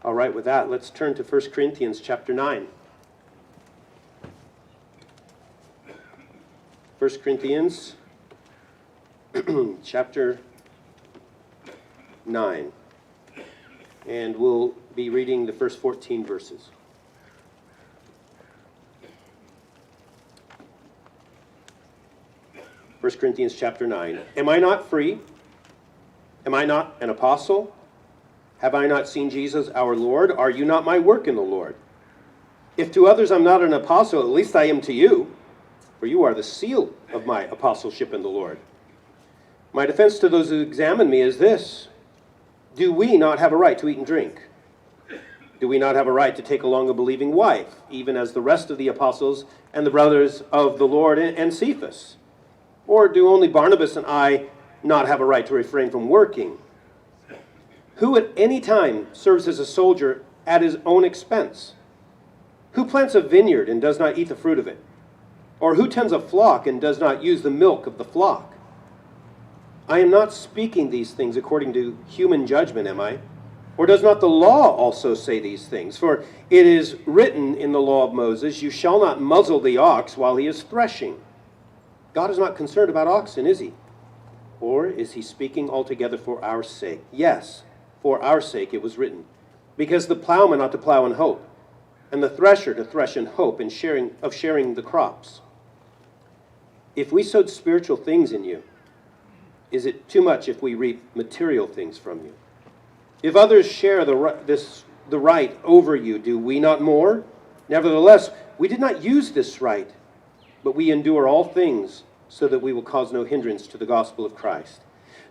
All right, with that, let's turn to 1 Corinthians chapter 9. 1 Corinthians chapter 9. And we'll be reading the first 14 verses. First Corinthians chapter 9. Am I not free? Am I not an apostle? Have I not seen Jesus our Lord? Are you not my work in the Lord? If to others I'm not an apostle, at least I am to you, for you are the seal of my apostleship in the Lord. My defense to those who examine me is this: do we not have a right to eat and drink? Do we not have a right to take along a believing wife, even as the rest of the apostles and the brothers of the Lord and Cephas? Or do only Barnabas and I not have a right to refrain from working? Who at any time serves as a soldier at his own expense? Who plants a vineyard and does not eat the fruit of it? Or who tends a flock and does not use the milk of the flock? I am not speaking these things according to human judgment, am I? Or does not the law also say these things? For it is written in the law of Moses, you shall not muzzle the ox while he is threshing. God is not concerned about oxen, is he? Or is he speaking altogether for our sake? Yes, for our sake it was written. Because the plowman ought to plow in hope, and the thresher to thresh in hope, and sharing the crops. If we sowed spiritual things in you, is it too much if we reap material things from you? If others share the right over you, do we not more? Nevertheless, we did not use this right, but we endure all things so that we will cause no hindrance to the gospel of Christ.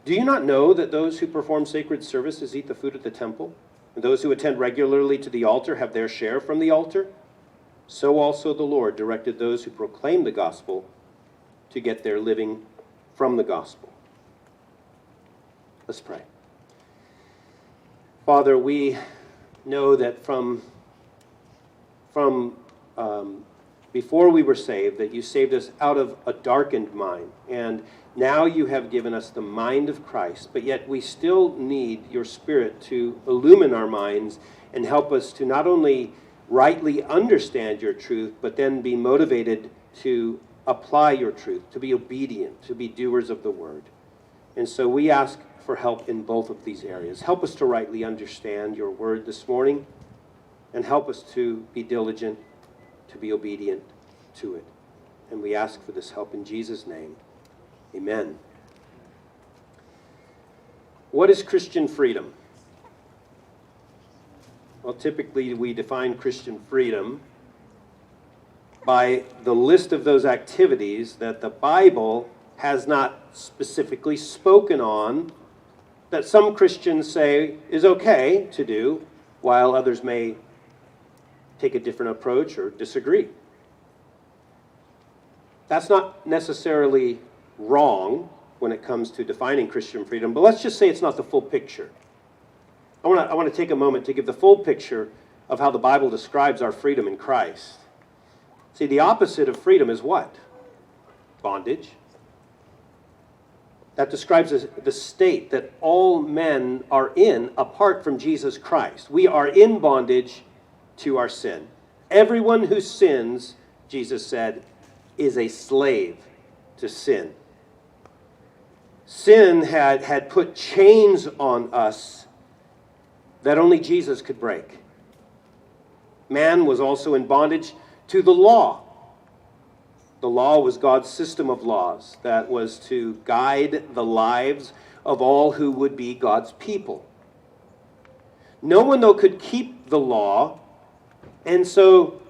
Do you not know that those who perform sacred services eat the food at the temple, and those who attend regularly to the altar have their share from the altar? So also the Lord directed those who proclaim the gospel to get their living from the gospel. Let's pray. Father, we know that from before we were saved, that you saved us out of a darkened mind. And now you have given us the mind of Christ, but yet we still need your Spirit to illumine our minds and help us to not only rightly understand your truth, but then be motivated to apply your truth, to be obedient, to be doers of the word. And so we ask for help in both of these areas. Help us to rightly understand your word this morning, and help us to be diligent, to be obedient to it. And we ask for this help in Jesus' name. Amen. What is Christian freedom? Well, typically we define Christian freedom by the list of those activities that the Bible has not specifically spoken on, that some Christians say is okay to do, while others may take a different approach or disagree. That's not necessarily wrong when it comes to defining Christian freedom, but let's just say it's not the full picture. I want to take a moment to give the full picture of how the Bible describes our freedom in Christ. See, the opposite of freedom is what? Bondage. That describes the state that all men are in apart from Jesus Christ. We are in bondage to our sin. Everyone who sins, Jesus said, is a slave to sin. Sin had put chains on us that only Jesus could break. Man was also in bondage to the law. The law was God's system of laws that was to guide the lives of all who would be God's people. No one, though, could keep the law, and so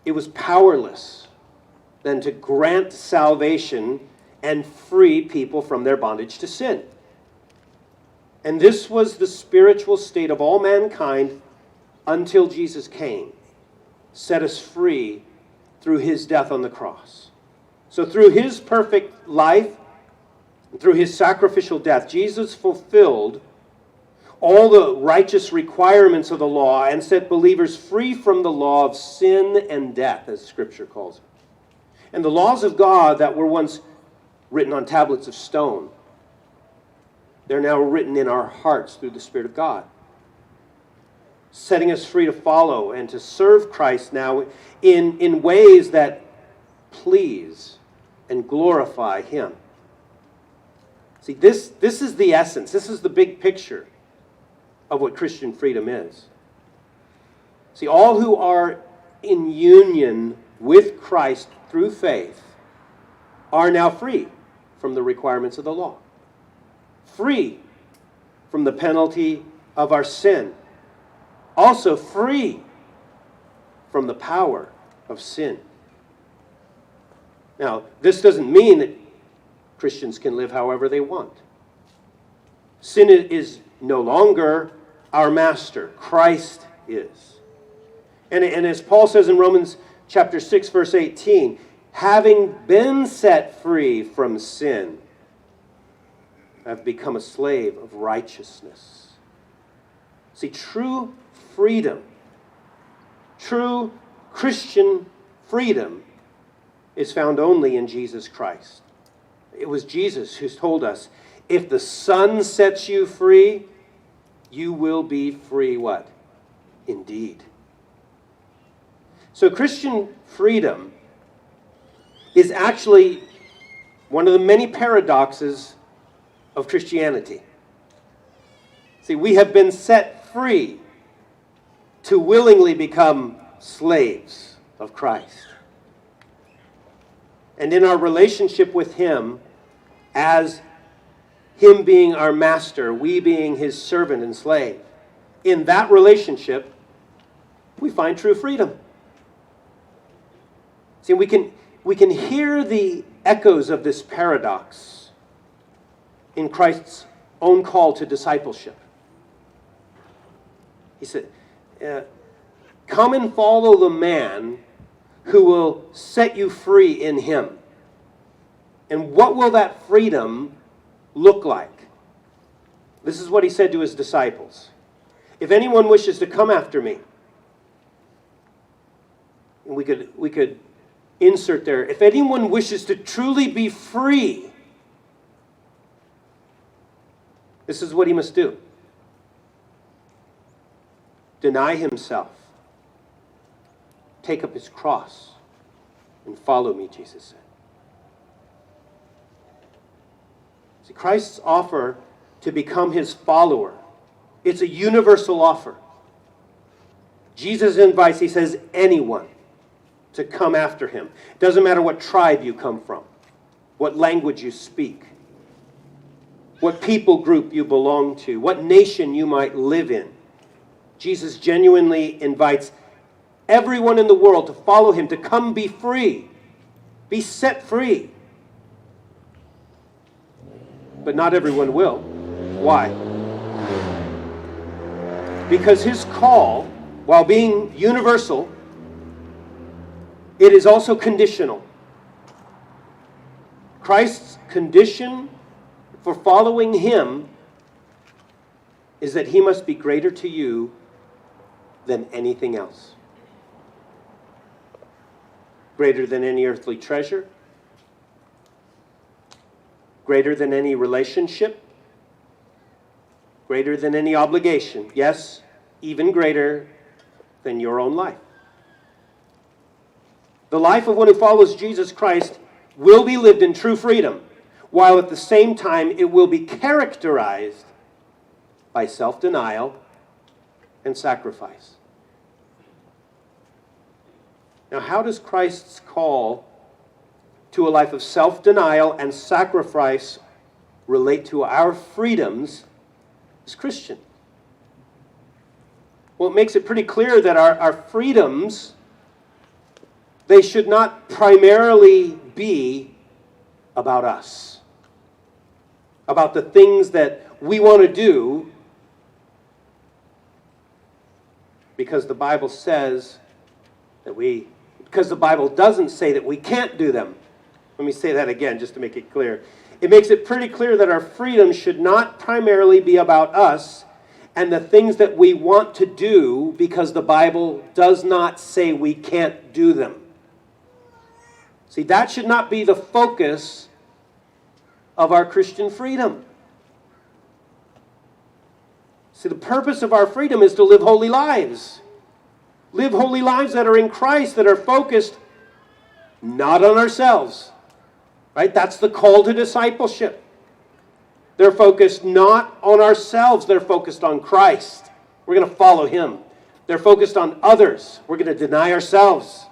it was powerless then to grant salvation and free people from their bondage to sin. And this was the spiritual state of all mankind until Jesus came, set us free through his death on the cross. So through his perfect life, through his sacrificial death, Jesus fulfilled all the righteous requirements of the law and set believers free from the law of sin and death, as Scripture calls it. And the laws of God that were once written on tablets of stone, they're now written in our hearts through the Spirit of God. setting us free to follow and to serve Christ now in ways that please and glorify Him. See, this is the essence. This is the big picture of what Christian freedom is. See, all who are in union with Christ through faith are now free from the requirements of the law, free from the penalty of our sin, also free from the power of sin. Now, this doesn't mean that Christians can live however they want. Sin is no longer our master. Christ is. And as Paul says in Romans chapter 6, verse 18, having been set free from sin, I've become a slave of righteousness. See, true freedom, true Christian freedom is found only in Jesus Christ. It was Jesus who told us, if the Son sets you free, you will be free what? Indeed. So Christian freedom is actually one of the many paradoxes of Christianity. See, we have been set free to willingly become slaves of Christ. And in our relationship with Him, as Him being our master, we being His servant and slave, in that relationship, we find true freedom. See, we can hear the echoes of this paradox in Christ's own call to discipleship. He said, come and follow the man who will set you free in Him. And what will that freedom look like? This is what He said to His disciples. If anyone wishes to come after me, and we could insert there, if anyone wishes to truly be free, this is what he must do. Deny himself. Take up his cross and follow me, Jesus said. See, Christ's offer to become His follower, it's a universal offer. Jesus invites, He says, anyone to come after Him. It doesn't matter what tribe you come from, what language you speak, what people group you belong to, what nation you might live in. Jesus genuinely invites everyone in the world to follow Him, to come be free, be set free. But not everyone will. Why? Because His call, while being universal, it is also conditional. Christ's condition for following Him is that He must be greater to you than anything else. Greater than any earthly treasure. Greater than any relationship. Greater than any obligation. Yes, even greater than your own life. The life of one who follows Jesus Christ will be lived in true freedom, while at the same time it will be characterized by self-denial and sacrifice. Now, how does Christ's call to a life of self-denial and sacrifice relate to our freedoms as Christians? Well, it makes it pretty clear that our freedoms, they should not primarily be about us, about the things that we want to do, because the Bible says that because the Bible doesn't say that we can't do them. Let me say that again just to make it clear. It makes it pretty clear that our freedom should not primarily be about us and the things that we want to do, because the Bible does not say we can't do them. See, that should not be the focus of our Christian freedom. See, the purpose of our freedom is to live holy lives. Live holy lives that are in Christ, that are focused not on ourselves. Right? That's the call to discipleship. They're focused not on ourselves. They're focused on Christ. We're going to follow Him. They're focused on others. We're going to deny ourselves.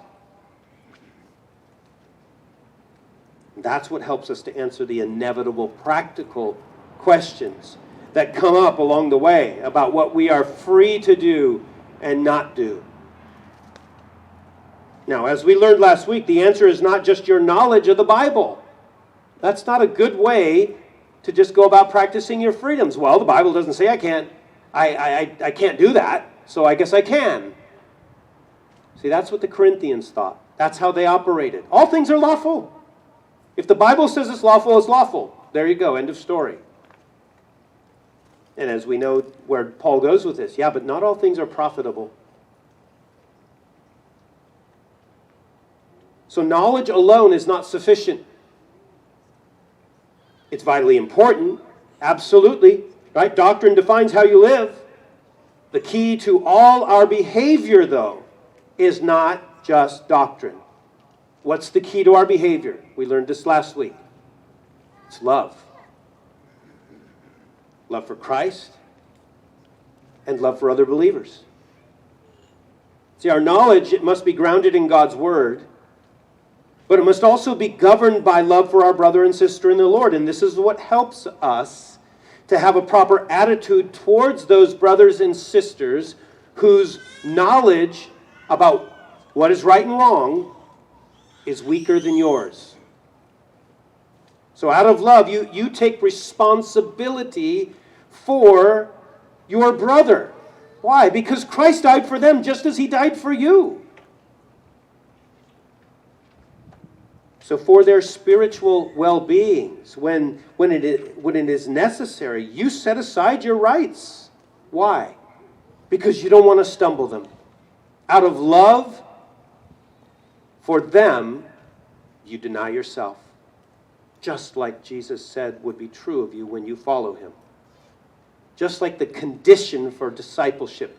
That's what helps us to answer the inevitable practical questions that come up along the way about what we are free to do and not do. Now, as we learned last week, the answer is not just your knowledge of the Bible. That's not a good way to just go about practicing your freedoms. Well, the Bible doesn't say I can't. I can't do that, so I guess I can. See, that's what the Corinthians thought. That's how they operated. All things are lawful. If the Bible says it's lawful, it's lawful. There you go, end of story. And as we know where Paul goes with this, yeah, but not all things are profitable. So knowledge alone is not sufficient. It's vitally important, absolutely, right? Doctrine defines how you live. The key to all our behavior, though, is not just doctrine. What's the key to our behavior? We learned this last week. It's love. Love for Christ and love for other believers. See, our knowledge, it must be grounded in God's Word, but it must also be governed by love for our brother and sister in the Lord. And this is what helps us to have a proper attitude towards those brothers and sisters whose knowledge about what is right and wrong is weaker than yours. So out of love, you take responsibility for your brother. Why? Because Christ died for them just as He died for you. So for their spiritual well-beings, when it is necessary, you set aside your rights. Why? Because you don't want to stumble them. Out of love for them, you deny yourself. Just like Jesus said would be true of you when you follow Him. Just like the condition for discipleship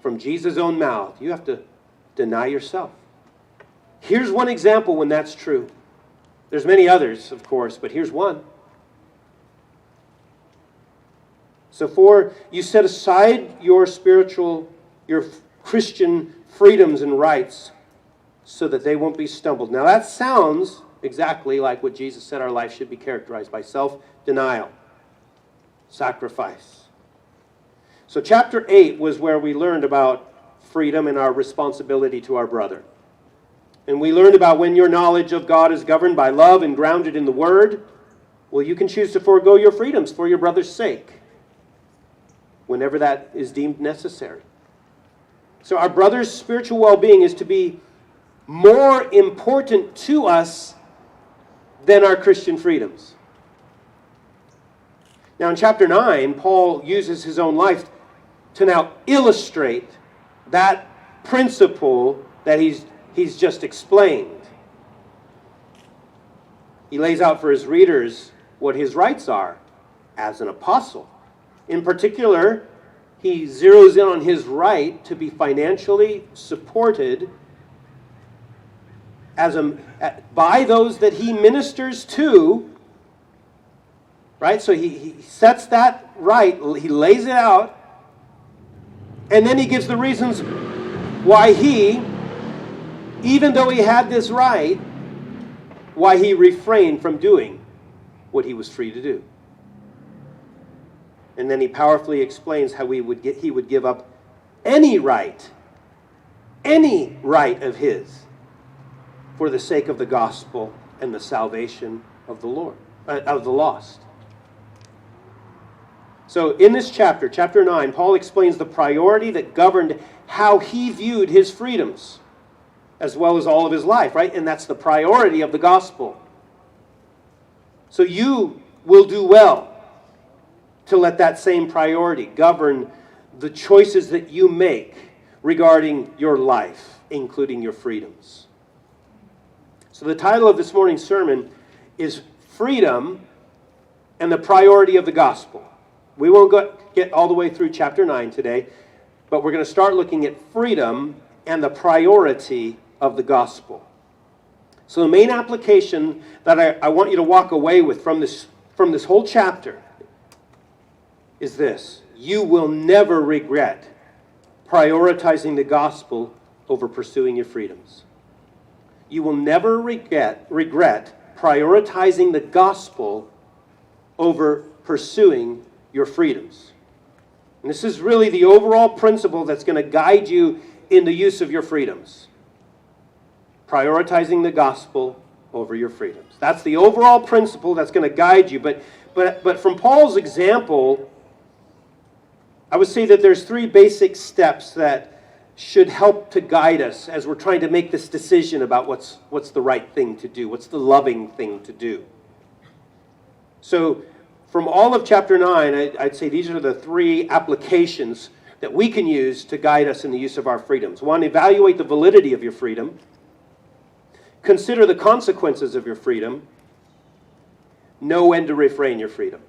from Jesus' own mouth, you have to deny yourself. Here's one example when that's true. There's many others, of course, but here's one. So for you set aside your Christian freedoms and rights so that they won't be stumbled. Now that sounds exactly like what Jesus said our life should be characterized by: self-denial, sacrifice. So chapter 8 was where we learned about freedom and our responsibility to our brother. And we learned about when your knowledge of God is governed by love and grounded in the Word, well, you can choose to forego your freedoms for your brother's sake whenever that is deemed necessary. So our brother's spiritual well-being is to be more important to us than our Christian freedoms. Now in chapter 9, Paul uses his own life to now illustrate that principle that he's just explained. He lays out for his readers what his rights are as an apostle. In particular, he zeroes in on his right to be financially supported by those that he ministers to. Right? So he sets that right, he lays it out, and then he gives the reasons why he, even though he had this right, why he refrained from doing what he was free to do. And then he powerfully explains how he would give up any right of his, for the sake of the gospel and the salvation of the Lord, of the lost. So in this chapter, chapter 9, Paul explains the priority that governed how he viewed his freedoms, as well as all of his life, right? And that's the priority of the gospel. So you will do well to let that same priority govern the choices that you make regarding your life, including your freedoms. So the title of this morning's sermon is Freedom and the Priority of the Gospel. We won't get all the way through chapter 9 today, but we're going to start looking at freedom and the priority of the gospel. So the main application that I want you to walk away with from this whole chapter is this. You will never regret prioritizing the gospel over pursuing your freedoms. You will never regret prioritizing the gospel over pursuing your freedoms. And this is really the overall principle that's going to guide you in the use of your freedoms. Prioritizing the gospel over your freedoms. That's the overall principle that's going to guide you. But from Paul's example, I would say that there's three basic steps that should help to guide us as we're trying to make this decision about what's the right thing to do, what's the loving thing to do. So from all of chapter 9, I'd say these are the three applications that we can use to guide us in the use of our freedoms. One, evaluate the validity of your freedom. Consider the consequences of your freedom. Know when to refrain your freedom.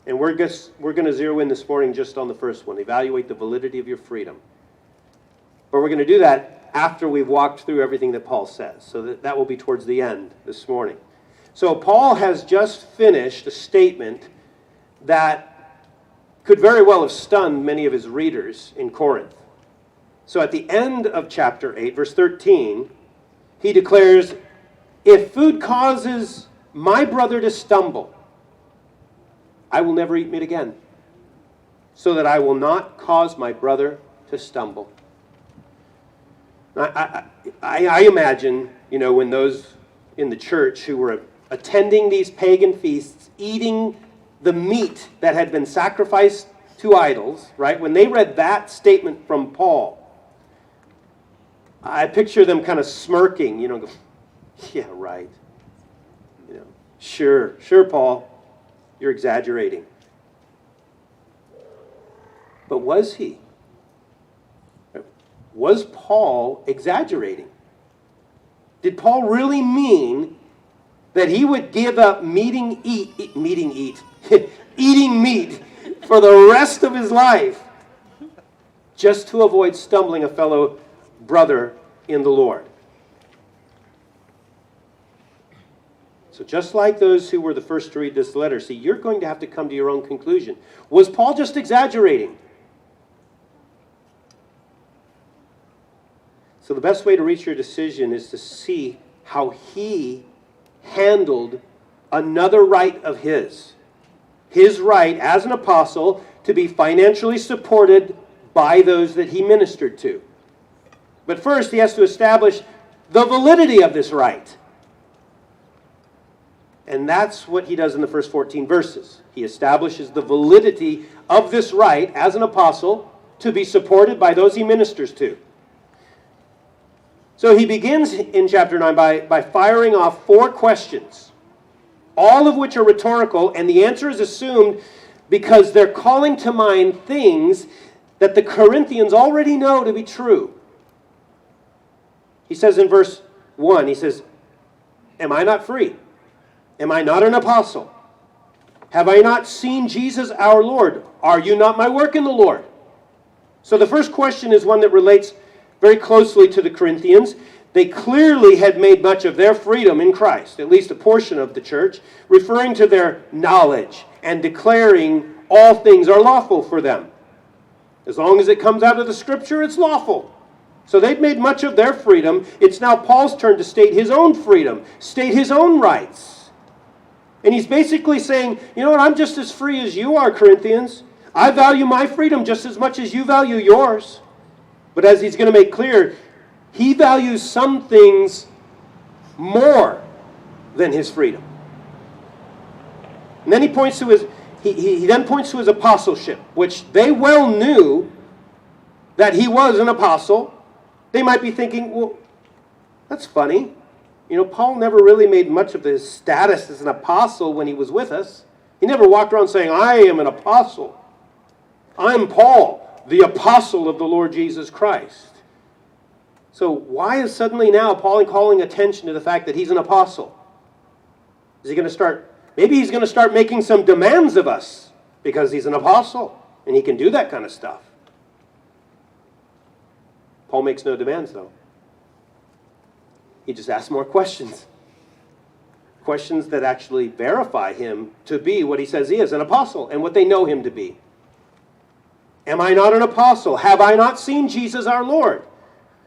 And we're going to zero in this morning just on the first one. Evaluate the validity of your freedom. But we're going to do that after we've walked through everything that Paul says. So that will be towards the end this morning. So Paul has just finished a statement that could very well have stunned many of his readers in Corinth. So at the end of chapter 8, verse 13, he declares, "If food causes my brother to stumble, I will never eat meat again, so that I will not cause my brother to stumble." I imagine, when those in the church who were attending these pagan feasts, eating the meat that had been sacrificed to idols, right? When they read that statement from Paul, I picture them kind of smirking, go, "Yeah, right. Sure, Paul. You're exaggerating." But was he? Was Paul exaggerating? Did Paul really mean that he would give up eating meat for the rest of his life just to avoid stumbling a fellow brother in the Lord? So just like those who were the first to read this letter, see, you're going to have to come to your own conclusion. Was Paul just exaggerating? So the best way to reach your decision is to see how he handled another right of his. His right as an apostle to be financially supported by those that he ministered to. But first, he has to establish the validity of this right. And that's what he does in the first 14 verses. He establishes the validity of this right as an apostle to be supported by those he ministers to. So he begins in chapter 9 by firing off 4 questions, all of which are rhetorical, and the answer is assumed because they're calling to mind things that the Corinthians already know to be true. He says in verse 1, he says, "Am I not free? Am I not an apostle? Have I not seen Jesus our Lord? Are you not my work in the Lord?" So the first question is one that relates very closely to the Corinthians. They clearly had made much of their freedom in Christ, at least a portion of the church, referring to their knowledge and declaring all things are lawful for them. As long as it comes out of the Scripture, it's lawful. So they've made much of their freedom. It's now Paul's turn to state his own freedom, state his own rights. And he's basically saying, you know what, I'm just as free as you are, Corinthians. I value my freedom just as much as you value yours. But as he's going to make clear, he values some things more than his freedom. And then he points to he then points to his apostleship, which they well knew that he was an apostle. They might be thinking, well, that's funny. Paul never really made much of his status as an apostle when he was with us. He never walked around saying, I am an apostle. I'm Paul, the apostle of the Lord Jesus Christ. So why is suddenly now Paul calling attention to the fact that he's an apostle? Maybe he's going to start making some demands of us because he's an apostle and he can do that kind of stuff. Paul makes no demands, though. He just asks more questions. Questions that actually verify him to be what he says he is, an apostle, and what they know him to be. Am I not an apostle? Have I not seen Jesus our Lord?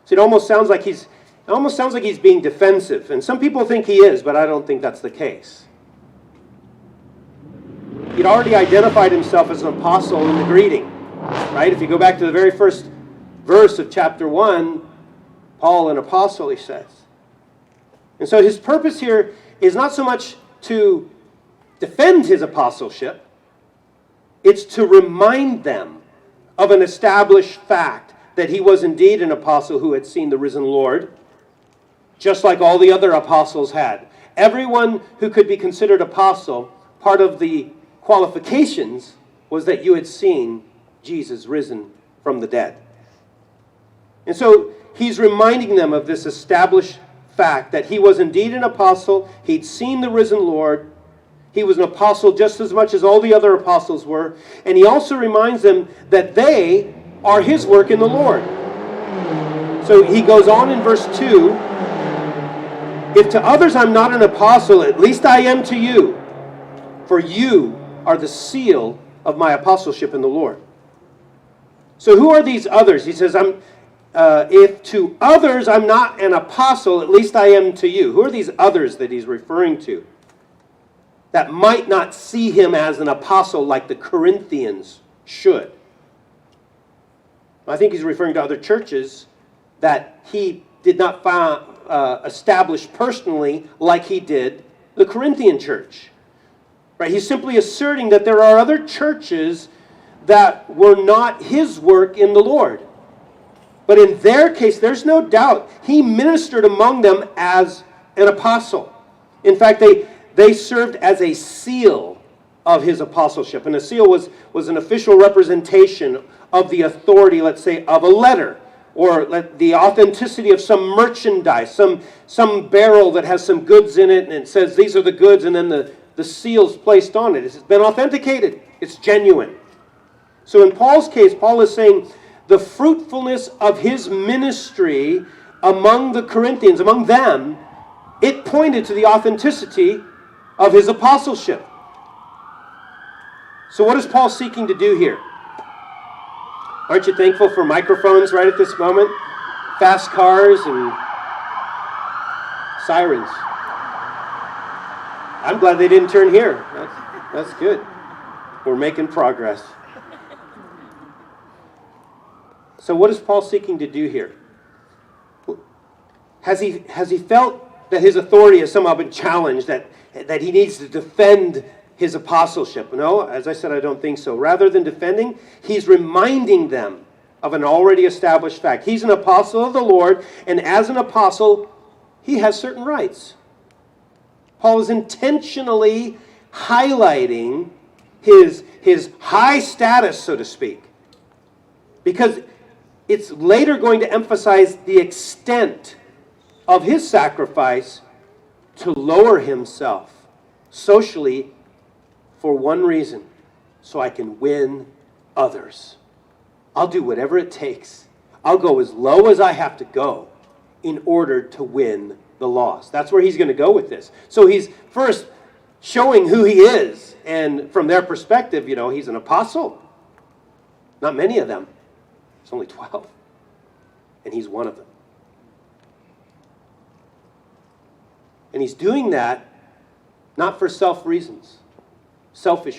So it almost sounds like he's being defensive. And some people think he is, but I don't think that's the case. He'd already identified himself as an apostle in the greeting, right? If you go back to the very first verse of chapter 1, Paul, an apostle, he says. And so his purpose here is not so much to defend his apostleship, it's to remind them of an established fact that he was indeed an apostle who had seen the risen Lord, just like all the other apostles had. Everyone who could be considered apostle, part of the qualifications was that you had seen Jesus risen from the dead. And so he's reminding them of this established fact that he was indeed an apostle. He'd seen the risen Lord. He was an apostle just as much as all the other apostles were. And he also reminds them that they are his work in the Lord. So he goes on in verse 2, if to others I'm not an apostle, at least I am to you, for you are the seal of my apostleship in the Lord. So who are these others? He says, if to others I'm not an apostle, at least I am to you. Who are these others that he's referring to that might not see him as an apostle like the Corinthians should? I think he's referring to other churches that he did not establish personally like he did the Corinthian church. Right? He's simply asserting that there are other churches that were not his work in the Lord. But in their case, there's no doubt he ministered among them as an apostle. In fact, they served as a seal of his apostleship. And a seal was an official representation of the authority, let's say, of a letter, or the authenticity of some merchandise, some barrel that has some goods in it, and it says these are the goods, and then the seal's placed on it. It's been authenticated. It's genuine. So in Paul's case, Paul is saying the fruitfulness of his ministry among the Corinthians, among them, it pointed to the authenticity of his apostleship. So what is Paul seeking to do here? Aren't you thankful for microphones right at this moment? Fast cars and sirens. I'm glad they didn't turn here. That's good. We're making progress. So what is Paul seeking to do here? Has he felt that his authority has somehow been challenged, that he needs to defend his apostleship? No, as I said, I don't think so. Rather than defending, he's reminding them of an already established fact. He's an apostle of the Lord, and as an apostle, he has certain rights. Paul is intentionally highlighting his high status, so to speak, because it's later going to emphasize the extent of his sacrifice to lower himself socially for one reason: so I can win others. I'll do whatever it takes. I'll go as low as I have to go in order to win the lost. That's where he's going to go with this. So he's first showing who he is, and from their perspective, he's an apostle. Not many of them. It's only 12. And he's one of them. And he's doing that not for selfish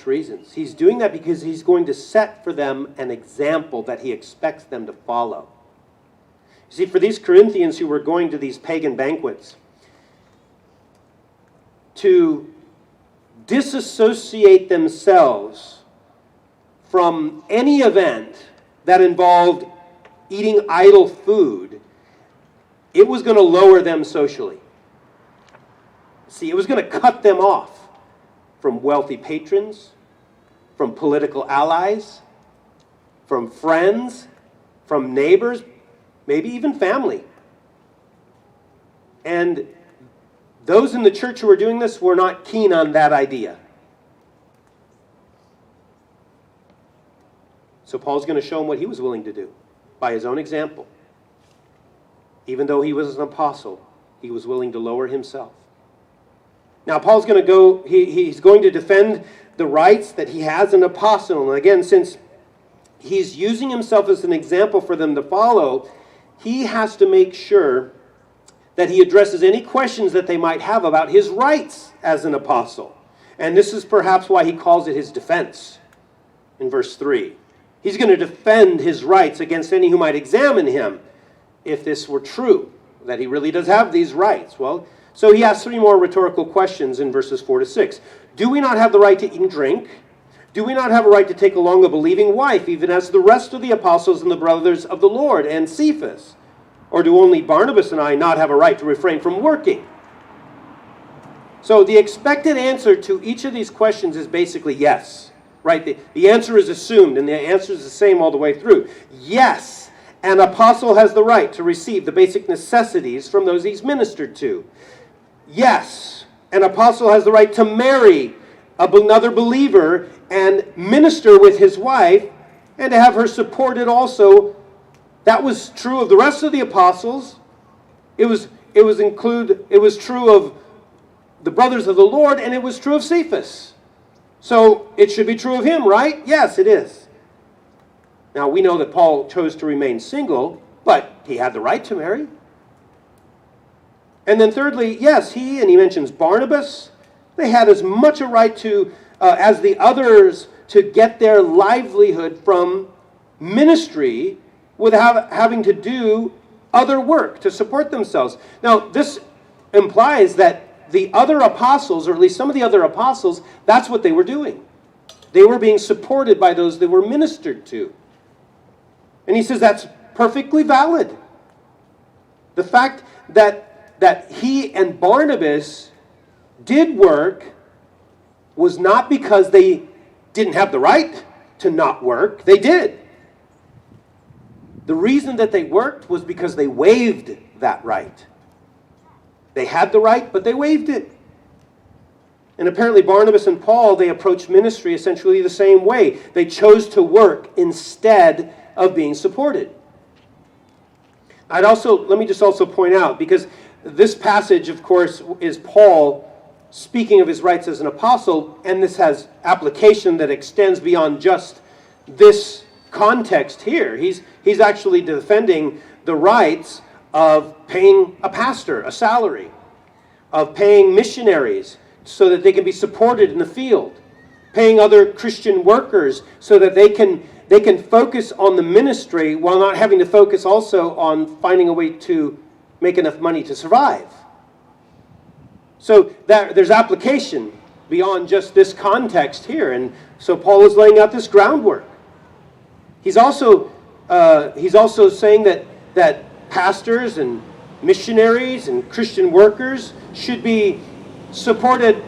reasons. He's doing that because he's going to set for them an example that he expects them to follow. You see, for these Corinthians who were going to these pagan banquets, to disassociate themselves from any event that involved eating idol food, it was going to lower them socially. See, it was going to cut them off from wealthy patrons, from political allies, from friends, from neighbors, maybe even family. And those in the church who were doing this were not keen on that idea. So Paul's going to show him what he was willing to do by his own example. Even though he was an apostle, he was willing to lower himself. Now Paul's going to go, he's going to defend the rights that he has as an apostle. And again, since he's using himself as an example for them to follow, he has to make sure that he addresses any questions that they might have about his rights as an apostle. And this is perhaps why he calls it his defense in verse 3. He's going to defend his rights against any who might examine him if this were true, that he really does have these rights. Well, so he asks 3 more rhetorical questions in verses 4 to 6. Do we not have the right to eat and drink? Do we not have a right to take along a believing wife, even as the rest of the apostles and the brothers of the Lord and Cephas? Or do only Barnabas and I not have a right to refrain from working? So the expected answer to each of these questions is basically yes. Right? The answer is assumed, and the answer is the same all the way through. Yes, an apostle has the right to receive the basic necessities from those he's ministered to. Yes, an apostle has the right to marry another believer and minister with his wife and to have her supported also. That was true of the rest of the apostles. It was true of the brothers of the Lord, and it was true of Cephas. So it should be true of him, right? Yes, it is. Now, we know that Paul chose to remain single, but he had the right to marry. And then thirdly, yes, he mentions Barnabas. They had as much a right to, as the others, to get their livelihood from ministry without having to do other work to support themselves. Now, this implies that the other apostles, or at least some of the other apostles, that's what they were doing. They were being supported by those they were ministered to. And he says that's perfectly valid. The fact that he and Barnabas did work was not because they didn't have the right to not work. They did. The reason that they worked was because they waived that right. They had the right, but they waived it. And apparently Barnabas and Paul, they approached ministry essentially the same way. They chose to work instead of being supported. Let me just also point out, because this passage, of course, is Paul speaking of his rights as an apostle, and this has application that extends beyond just this context here. He's actually defending the rights of paying a pastor a salary, of paying missionaries so that they can be supported in the field, paying other Christian workers so that they can focus on the ministry while not having to focus also on finding a way to make enough money to survive. So there's application beyond just this context here, and so Paul is laying out this groundwork. He's also saying that pastors and missionaries and Christian workers should be supported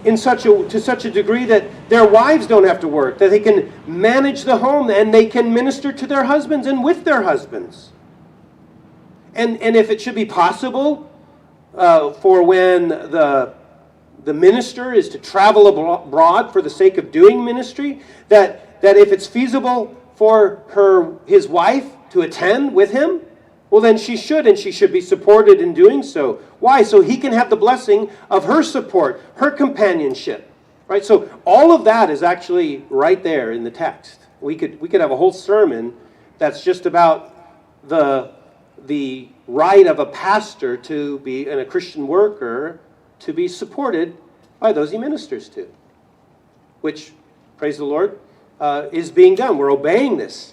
to such a degree that their wives don't have to work, that they can manage the home and they can minister to their husbands and with their husbands. And if it should be possible for when the minister is to travel abroad for the sake of doing ministry, that if it's feasible for his wife to attend with him, well, then she should be supported in doing so. Why? So he can have the blessing of her support, her companionship. Right? So all of that is actually right there in the text. We could have a whole sermon that's just about the right of a pastor to be, and a Christian worker, to be supported by those he ministers to. Which, praise the Lord, is being done. We're obeying this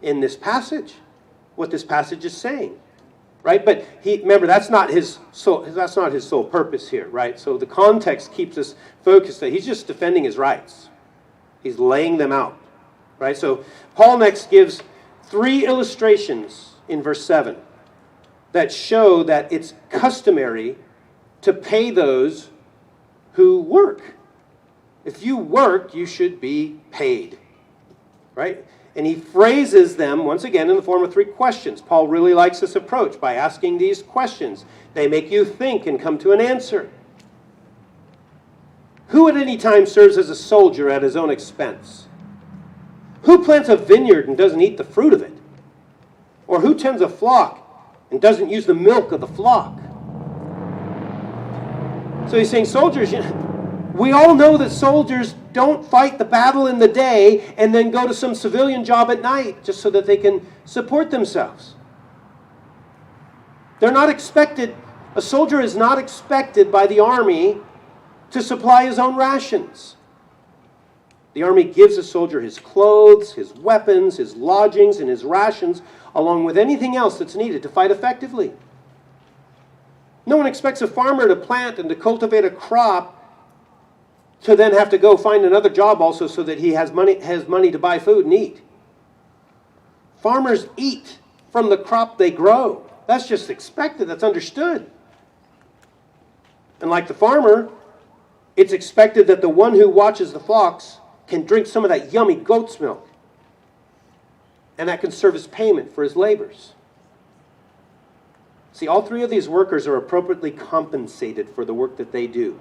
in this passage. What this passage is saying, right? But remember, that's not his sole purpose here, right? So the context keeps us focused that he's just defending his rights. He's laying them out, right? So Paul next gives 3 illustrations in verse 7 that show that it's customary to pay those who work. If you work, you should be paid, right? And he phrases them, once again, in the form of 3 questions. Paul really likes this approach by asking these questions. They make you think and come to an answer. Who at any time serves as a soldier at his own expense? Who plants a vineyard and doesn't eat the fruit of it? Or who tends a flock and doesn't use the milk of the flock? So he's saying, soldiers, we all know that soldiers don't fight the battle in the day and then go to some civilian job at night just so that they can support themselves. They're not expected, a soldier is not expected by the army to supply his own rations. The army gives a soldier his clothes, his weapons, his lodgings, and his rations, along with anything else that's needed to fight effectively. No one expects a farmer to plant and to cultivate a crop to then have to go find another job also so that he has money to buy food and eat. Farmers eat from the crop they grow. That's just expected. That's understood. And like the farmer, it's expected that the one who watches the flocks can drink some of that yummy goat's milk. And that can serve as payment for his labors. See, all three of these workers are appropriately compensated for the work that they do.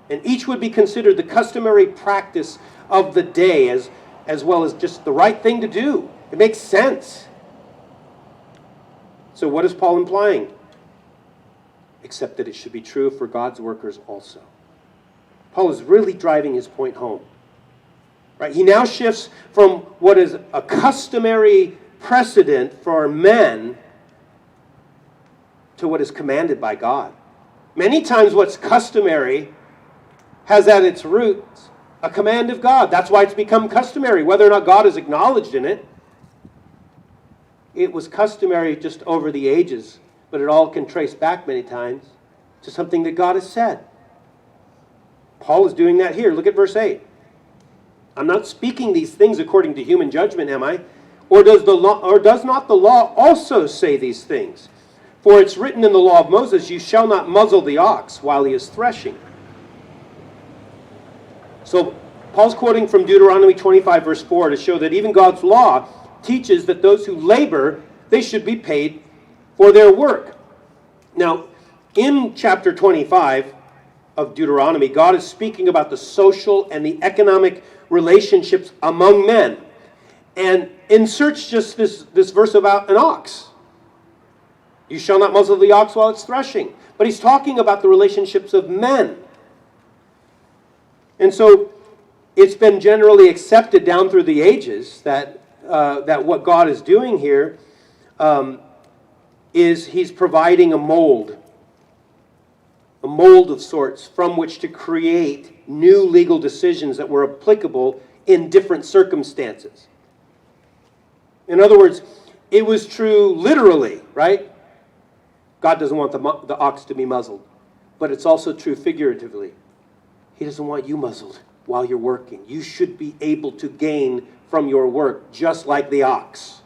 And each would be considered the customary practice of the day as well as just the right thing to do. It makes sense. So what is Paul implying? Except that it should be true for God's workers also. Paul is really driving his point home. Right? He now shifts from what is a customary precedent for men to what is commanded by God. Many times what's customary has at its roots a command of God. That's why it's become customary, whether or not God is acknowledged in it. It was customary just over the ages, but it all can trace back many times to something that God has said. Paul is doing that here. Look at verse 8. I'm not speaking these things according to human judgment, am I? Or does not the law also say these things? For it's written in the law of Moses, you shall not muzzle the ox while he is threshing. So Paul's quoting from Deuteronomy 25 verse 4 to show that even God's law teaches that those who labor, they should be paid for their work. Now, in chapter 25 of Deuteronomy, God is speaking about the social and the economic relationships among men. And inserts just this verse about an ox. You shall not muzzle the ox while it's threshing. But he's talking about the relationships of men. And so it's been generally accepted down through the ages that what God is doing here is he's providing a mold of sorts from which to create new legal decisions that were applicable in different circumstances. In other words, it was true literally, right? God doesn't want the ox to be muzzled. But it's also true figuratively. He doesn't want you muzzled while you're working. You should be able to gain from your work just like the ox.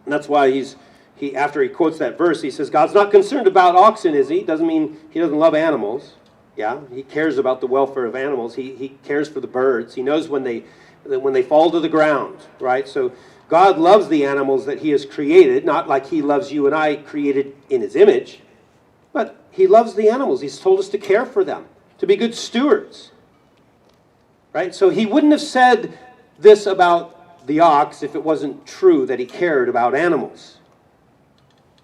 And that's why after he quotes that verse, he says, God's not concerned about oxen, is he? Doesn't mean he doesn't love animals. Yeah, he cares about the welfare of animals. He cares for the birds. He knows when they fall to the ground, right? So God loves the animals that he has created, not like he loves you and I created in his image, but he loves the animals. He's told us to care for them, to be good stewards, right? So he wouldn't have said this about the ox if it wasn't true that he cared about animals.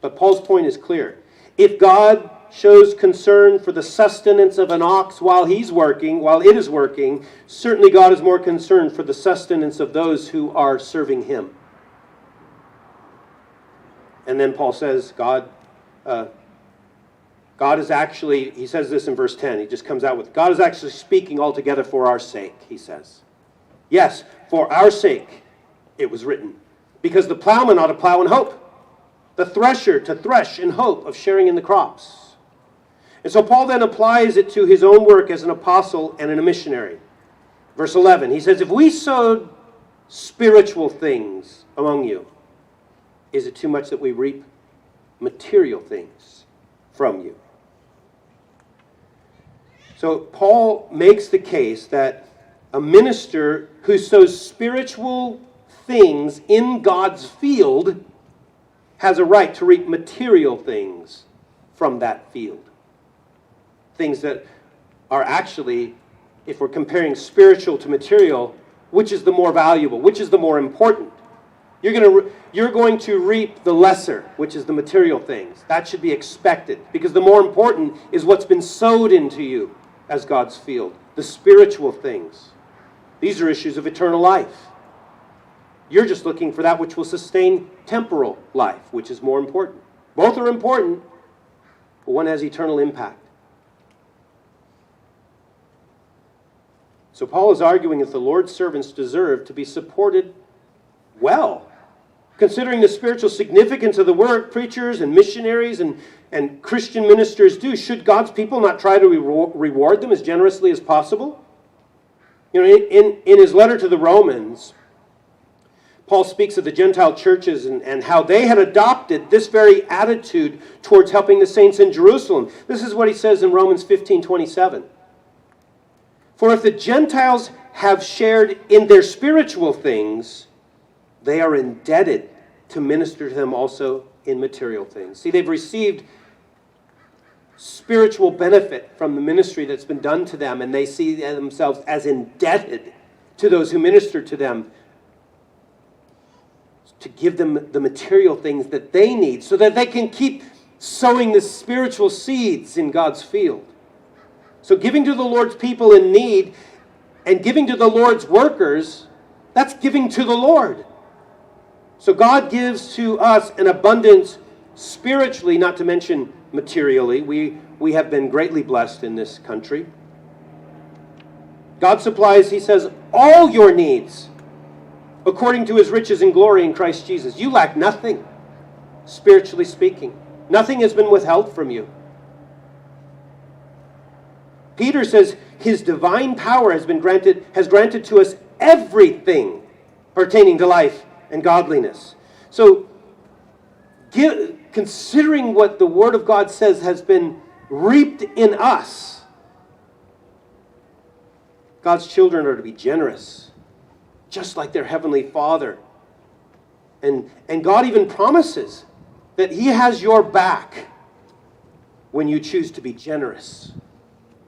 But Paul's point is clear. If God shows concern for the sustenance of an ox while it is working, certainly God is more concerned for the sustenance of those who are serving him. And then Paul says, God is actually, he says this in verse 10, he just comes out with, God is actually speaking altogether for our sake, he says. Yes, for our sake it was written, because the plowman ought to plow in hope, the thresher to thresh in hope of sharing in the crops. And so Paul then applies it to his own work as an apostle and a missionary. Verse 11, he says, if we sowed spiritual things among you, is it too much that we reap material things from you? So Paul makes the case that a minister who sows spiritual things in God's field has a right to reap material things from that field. Things that are actually, if we're comparing spiritual to material, which is the more valuable, which is the more important. You're going to reap the lesser, which is the material things. That should be expected, because the more important is what's been sowed into you as God's field, the spiritual things. These are issues of eternal life. You're just looking for that which will sustain temporal life, which is more important. Both are important, but one has eternal impact. So Paul is arguing that the Lord's servants deserve to be supported well. Considering the spiritual significance of the work preachers and missionaries and Christian ministers do, should God's people not try to reward them as generously as possible? You know, in his letter to the Romans, Paul speaks of the Gentile churches and how they had adopted this very attitude towards helping the saints in Jerusalem. This is what he says in Romans 15:27. For if the Gentiles have shared in their spiritual things, they are indebted to minister to them also in material things. See, they've received spiritual benefit from the ministry that's been done to them, and they see themselves as indebted to those who minister to them to give them the material things that they need so that they can keep sowing the spiritual seeds in God's field. So giving to the Lord's people in need and giving to the Lord's workers, that's giving to the Lord. So God gives to us an abundance spiritually, not to mention materially. We have been greatly blessed in this country. God supplies, he says, all your needs according to his riches and glory in Christ Jesus. You lack nothing, spiritually speaking. Nothing has been withheld from you. Peter says his divine power has granted to us everything pertaining to life and godliness. So, considering what the Word of God says has been reaped in us, God's children are to be generous, just like their Heavenly Father. And God even promises that he has your back when you choose to be generous.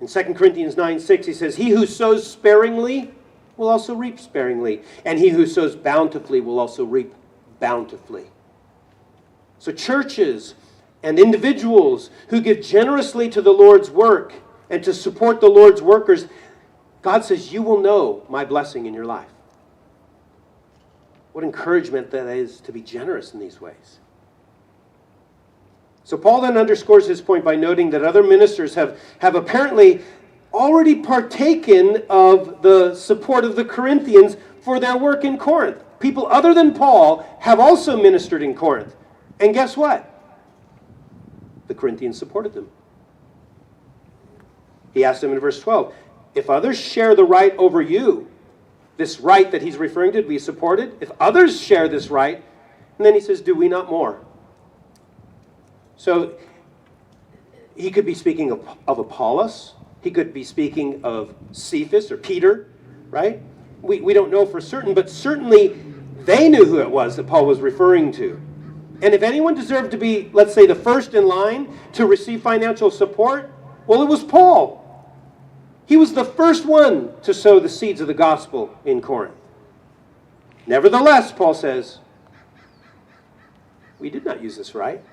In 2 Corinthians 9:6, he says, he who sows sparingly will also reap sparingly, and he who sows bountifully will also reap bountifully. So churches and individuals who give generously to the Lord's work and to support the Lord's workers, God says, you will know my blessing in your life. What encouragement that is to be generous in these ways. So Paul then underscores his point by noting that other ministers have apparently already partaken of the support of the Corinthians for their work in Corinth. People other than Paul have also ministered in Corinth. And guess what? The Corinthians supported them. He asked them in verse 12, if others share the right over you, this right that he's referring to be supported, if others share this right, and then he says, do we not more? So he could be speaking of Apollos. He could be speaking of Cephas or Peter, right? We don't know for certain, but certainly they knew who it was that Paul was referring to. And if anyone deserved to be, let's say, the first in line to receive financial support, well, it was Paul. He was the first one to sow the seeds of the gospel in Corinth. Nevertheless, Paul says, we did not use this right.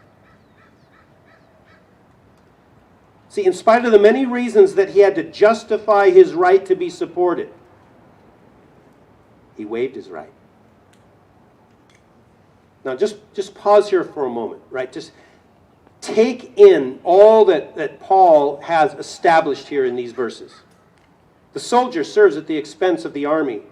See, in spite of the many reasons that he had to justify his right to be supported, he waived his right. Now, just pause here for a moment, right? Just take in all that Paul has established here in these verses. The soldier serves at the expense of the army.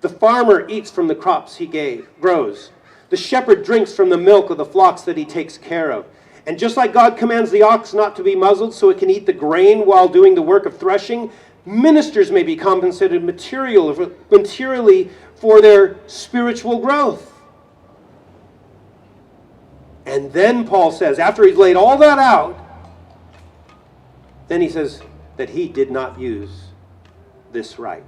The farmer eats from the crops he grows. The shepherd drinks from the milk of the flocks that he takes care of. And just like God commands the ox not to be muzzled so it can eat the grain while doing the work of threshing, ministers may be compensated materially for their spiritual growth. And then Paul says, after he's laid all that out, then he says that he did not use this right.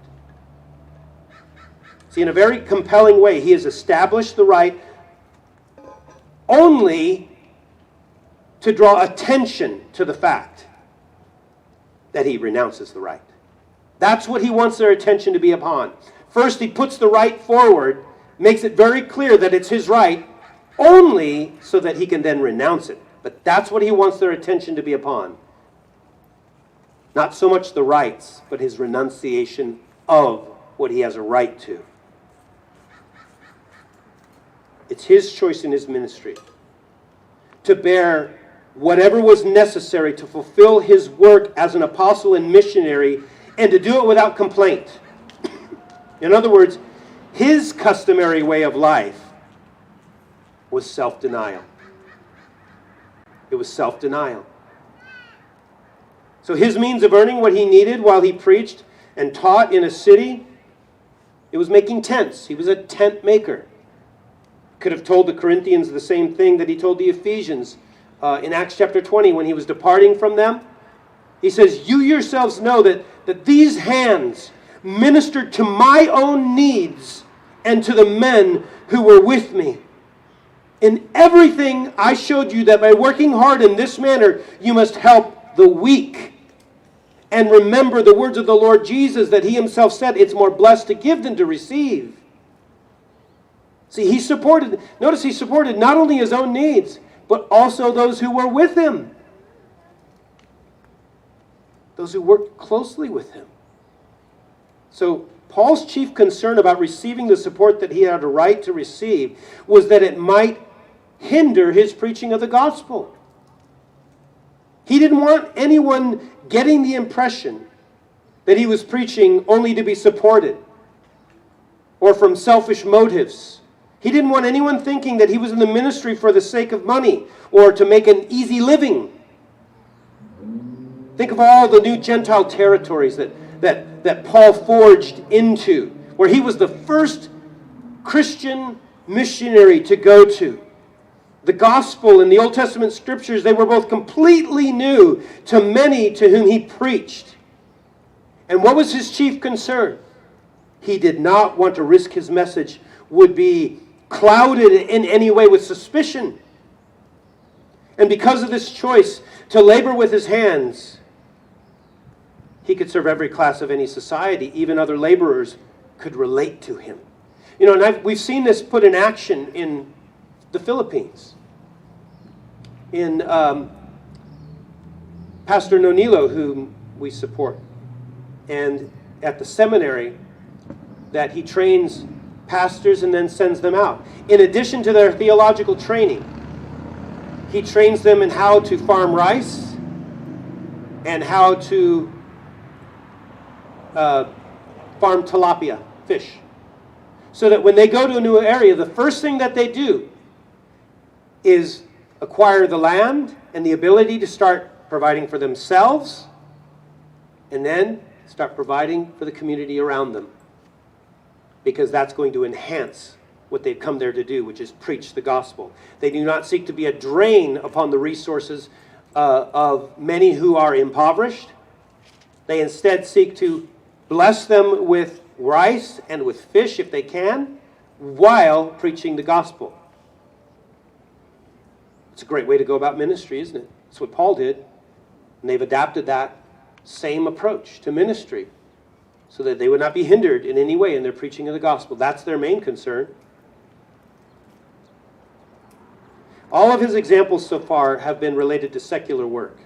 See, in a very compelling way, he has established the right only to draw attention to the fact that he renounces the right. That's what he wants their attention to be upon. First, he puts the right forward, makes it very clear that it's his right, only so that he can then renounce it. But that's what he wants their attention to be upon. Not so much the rights, but his renunciation of what he has a right to. It's his choice in his ministry to bear whatever was necessary to fulfill his work as an apostle and missionary, and to do it without complaint. In other words, his customary way of life was self-denial. It was self-denial. So his means of earning what he needed while he preached and taught in a city, it was making tents. He was a tent maker. Could have told the Corinthians the same thing that he told the Ephesians in Acts chapter 20 when he was departing from them. He says, you yourselves know that these hands ministered to my own needs and to the men who were with me. In everything I showed you that by working hard in this manner, you must help the weak. And remember the words of the Lord Jesus that he himself said, it's more blessed to give than to receive. See, notice he supported not only his own needs, but also those who were with him. Those who worked closely with him. So Paul's chief concern about receiving the support that he had a right to receive was that it might hinder his preaching of the gospel. He didn't want anyone getting the impression that he was preaching only to be supported or from selfish motives. He didn't want anyone thinking that he was in the ministry for the sake of money or to make an easy living. Think of all the new Gentile territories that Paul forged into, where he was the first Christian missionary to go to. The gospel and the Old Testament scriptures, they were both completely new to many to whom he preached. And what was his chief concern? He did not want to risk his message would be clouded in any way with suspicion. And because of this choice to labor with his hands, he could serve every class of any society. Even other laborers could relate to him. You know, and we've seen this put in action in the Philippines. In Pastor Nonilo, whom we support, and at the seminary that he trains pastors and then sends them out. In addition to their theological training, he trains them in how to farm rice and how to farm tilapia, fish. So that when they go to a new area, the first thing that they do is acquire the land and the ability to start providing for themselves, and then start providing for the community around them. Because that's going to enhance what they've come there to do, which is preach the gospel. They do not seek to be a drain upon the resources of many who are impoverished. They instead seek to bless them with rice and with fish if they can, while preaching the gospel. It's a great way to go about ministry, isn't it? That's what Paul did. And they've adapted that same approach to ministry so that they would not be hindered in any way in their preaching of the gospel. That's their main concern. All of his examples so far have been related to secular work.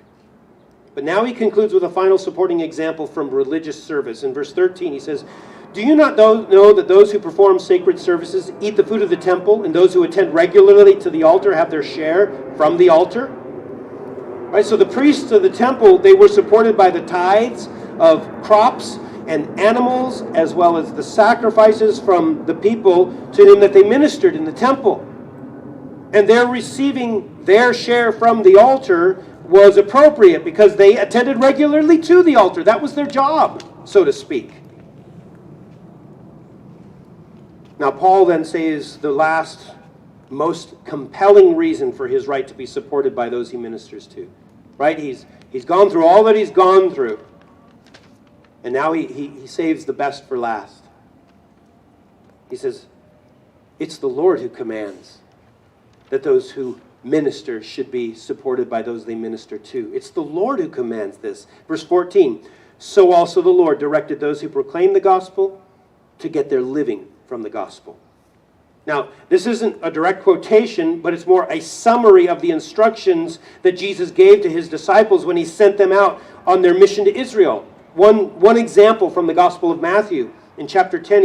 But now he concludes with a final supporting example from religious service. In verse 13 he says, do you not know that those who perform sacred services eat the food of the temple, and those who attend regularly to the altar have their share from the altar? Right, so the priests of the temple, they were supported by the tithes of crops and animals, as well as the sacrifices from the people to whom that they ministered in the temple. And their receiving their share from the altar was appropriate because they attended regularly to the altar. That was their job, so to speak. Now, Paul then says the last, most compelling reason for his right to be supported by those he ministers to. Right? He's gone through all that he's gone through. And now he saves the best for last. He says, it's the Lord who commands that those who minister should be supported by those they minister to. It's the Lord who commands this. Verse 14, so also the Lord directed those who proclaim the gospel to get their living from the gospel. Now, this isn't a direct quotation, but it's more a summary of the instructions that Jesus gave to his disciples when he sent them out on their mission to Israel. One example from the Gospel of Matthew. In chapter 10,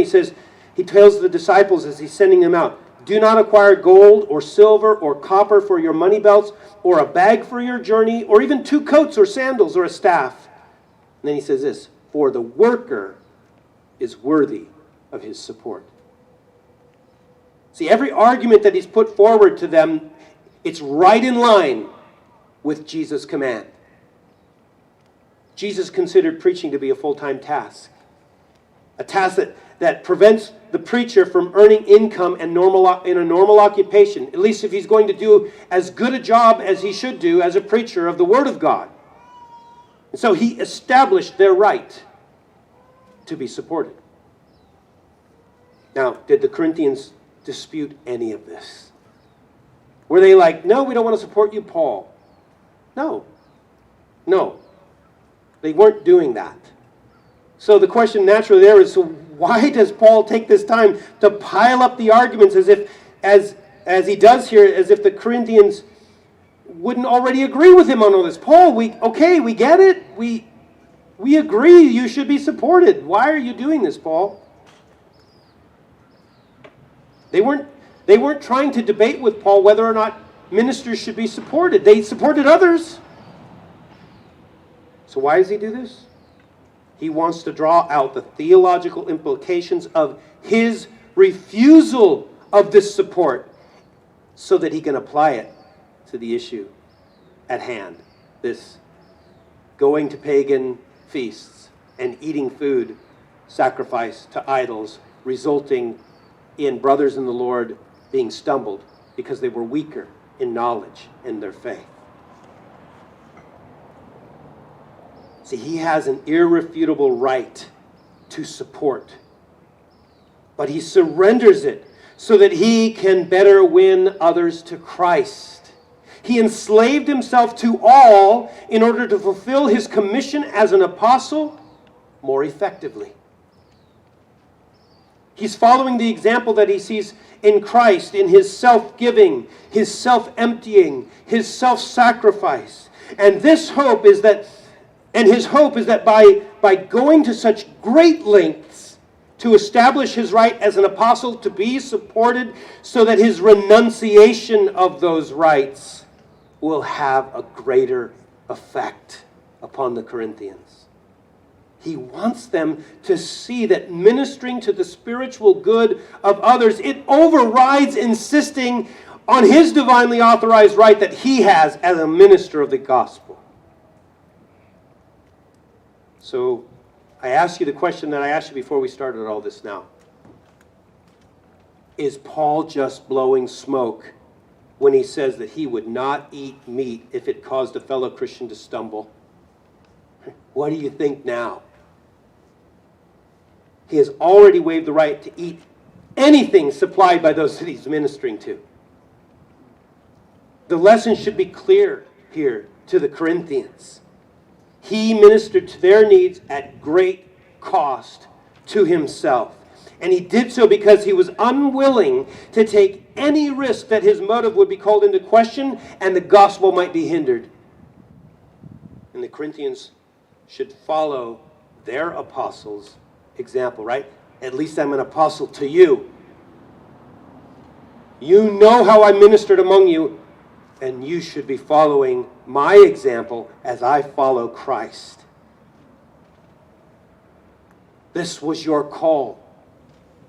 he tells the disciples as he's sending them out, "Do not acquire gold or silver or copper for your money belts, or a bag for your journey, or even 2 coats or sandals or a staff." And then he says this, "For the worker is worthy of his support." See, every argument that he's put forward to them, it's right in line with Jesus' command. Jesus considered preaching to be a full-time task. A task that prevents the preacher from earning income in a normal occupation, at least if he's going to do as good a job as he should do as a preacher of the Word of God. And so he established their right to be supported. Now, did the Corinthians dispute any of this? Were they like, "No, we don't want to support you, Paul"? No. They weren't doing that. So the question naturally there is, so why does Paul take this time to pile up the arguments as he does here, as if the Corinthians wouldn't already agree with him on all this? Paul, we get it. We agree you should be supported. Why are you doing this, Paul? They weren't trying to debate with Paul whether or not ministers should be supported. They supported others. So why does he do this? He wants to draw out the theological implications of his refusal of this support so that he can apply it to the issue at hand. This going to pagan feasts and eating food sacrificed to idols, resulting in brothers in the Lord being stumbled because they were weaker in knowledge in their faith. See, he has an irrefutable right to support, but he surrenders it so that he can better win others to Christ. He enslaved himself to all in order to fulfill his commission as an apostle more effectively. He's following the example that he sees in Christ, in his self-giving, his self-emptying, his self-sacrifice. And his hope is that by going to such great lengths to establish his right as an apostle to be supported, so that his renunciation of those rights will have a greater effect upon the Corinthians. He wants them to see that ministering to the spiritual good of others, it overrides insisting on his divinely authorized right that he has as a minister of the gospel. So I ask you the question that I asked you before we started all this now. Is Paul just blowing smoke when he says that he would not eat meat if it caused a fellow Christian to stumble? What do you think now? He has already waived the right to eat anything supplied by those that he's ministering to. The lesson should be clear here to the Corinthians. He ministered to their needs at great cost to himself. And he did so because he was unwilling to take any risk that his motive would be called into question and the gospel might be hindered. And the Corinthians should follow their apostles' example, right? At least I'm an apostle to you. You know how I ministered among you, and you should be following my example as I follow Christ. This was your call